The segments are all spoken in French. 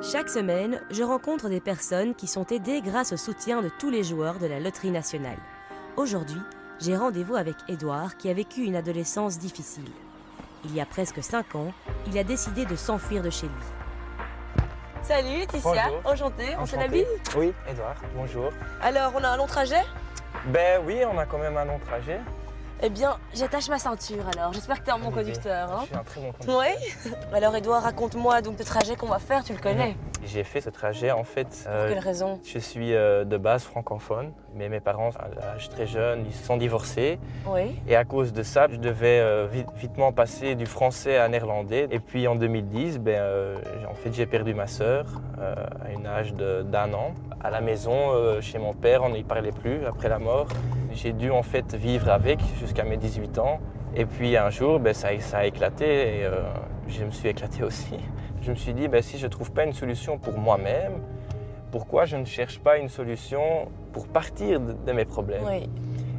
Chaque semaine, je rencontre des personnes qui sont aidées grâce au soutien de tous les joueurs de la Loterie nationale. Aujourd'hui, j'ai rendez-vous avec Édouard qui a vécu une adolescence difficile. Il y a presque 5 ans, il a décidé de s'enfuir de chez lui. Salut Laetitia, Bonjour. enchantée, on se la Enchanté. bise. Oui, Edouard, bonjour. Alors, on a un long trajet? Ben oui, on a quand même un long trajet. Eh bien, j'attache ma ceinture alors, j'espère que t'es un bon Allez-y. conducteur. Je suis un très bon conducteur. Oui. Alors Édouard, raconte-moi donc le trajet qu'on va faire, tu le connais. J'ai fait ce trajet en fait. Pour quelle raison? Je suis de base francophone, mais mes parents, à l'âge très jeune, ils se sont divorcés. Oui. Et à cause de ça, je devais vitement passer du français à néerlandais. Et puis en 2010, en fait, j'ai perdu ma sœur à un âge d'1 an. À la maison, chez mon père, on n'y parlait plus après la mort. J'ai dû en fait vivre avec jusqu'à mes 18 ans. Et puis un jour, ça a éclaté et je me suis éclaté aussi. Je me suis dit, si je ne trouve pas une solution pour moi-même, pourquoi je ne cherche pas une solution pour partir de mes problèmes? Oui.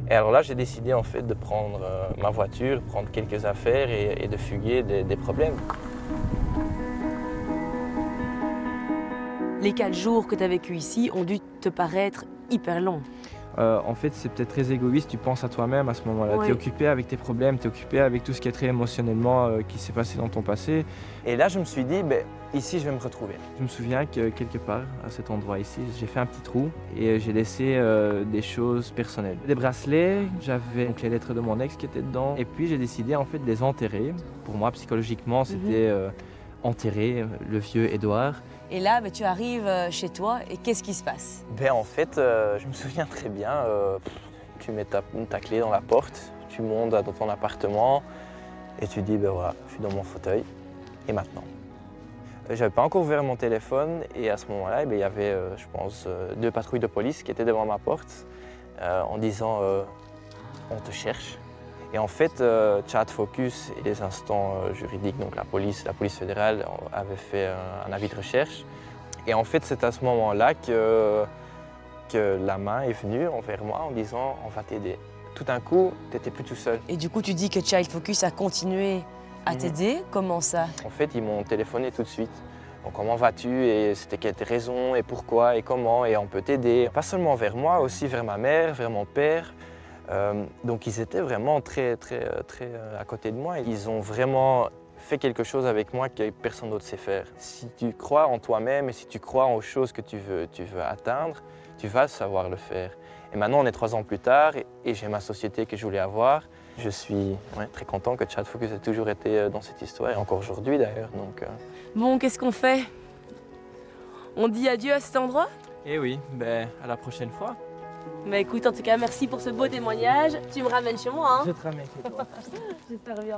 Et alors là, j'ai décidé en fait de prendre ma voiture, prendre quelques affaires et de fuguer des problèmes. Les 4 jours que tu as vécu ici ont dû te paraître hyper longs. En fait, c'est peut-être très égoïste, tu penses à toi-même à ce moment-là. Oui. Tu es occupé avec tes problèmes, tu es occupé avec tout ce qui est trait émotionnellement qui s'est passé dans ton passé. Et là, je me suis dit, ici, je vais me retrouver. Je me souviens que quelque part, à cet endroit ici, j'ai fait un petit trou et j'ai laissé des choses personnelles. Des bracelets, j'avais donc les lettres de mon ex qui étaient dedans. Et puis, j'ai décidé en fait de les enterrer. Pour moi, psychologiquement, c'était enterrer le vieux Édouard. Et là, tu arrives chez toi et qu'est-ce qui se passe? En fait, je me souviens très bien, tu mets ta clé dans la porte, tu montes dans ton appartement et tu dis, voilà, je suis dans mon fauteuil, et maintenant? J'avais pas encore ouvert mon téléphone et à ce moment-là, il y avait, je pense, 2 patrouilles de police qui étaient devant ma porte en disant, on te cherche. Et en fait, Chat Focus et les instants juridiques, donc la police fédérale, avaient fait un avis de recherche. Et en fait, c'est à ce moment-là que la main est venue envers moi en disant « on va t'aider ». Tout d'un coup, tu n'étais plus tout seul. Et du coup, tu dis que Child Focus a continué à t'aider. Comment ça? En fait, ils m'ont téléphoné tout de suite. Donc, comment vas-tu? Et c'était quelles tes raisons? Et pourquoi? Et comment? Et on peut t'aider. Pas seulement vers moi, aussi vers ma mère, vers mon père. Donc ils étaient vraiment très à côté de moi. Ils ont vraiment fait quelque chose avec moi que personne d'autre sait faire. Si tu crois en toi-même et si tu crois aux choses que tu veux atteindre, tu vas savoir le faire. Et maintenant, on est 3 ans plus tard et j'ai ma société que je voulais avoir. Je suis très content que Chat Focus ait toujours été dans cette histoire, et encore aujourd'hui d'ailleurs. Bon, qu'est-ce qu'on fait? On dit adieu à cet endroit? Et oui, à la prochaine fois. Écoute, en tout cas, merci pour ce beau témoignage. Tu me ramènes chez moi, hein? Je te ramène chez toi. J'espère bien.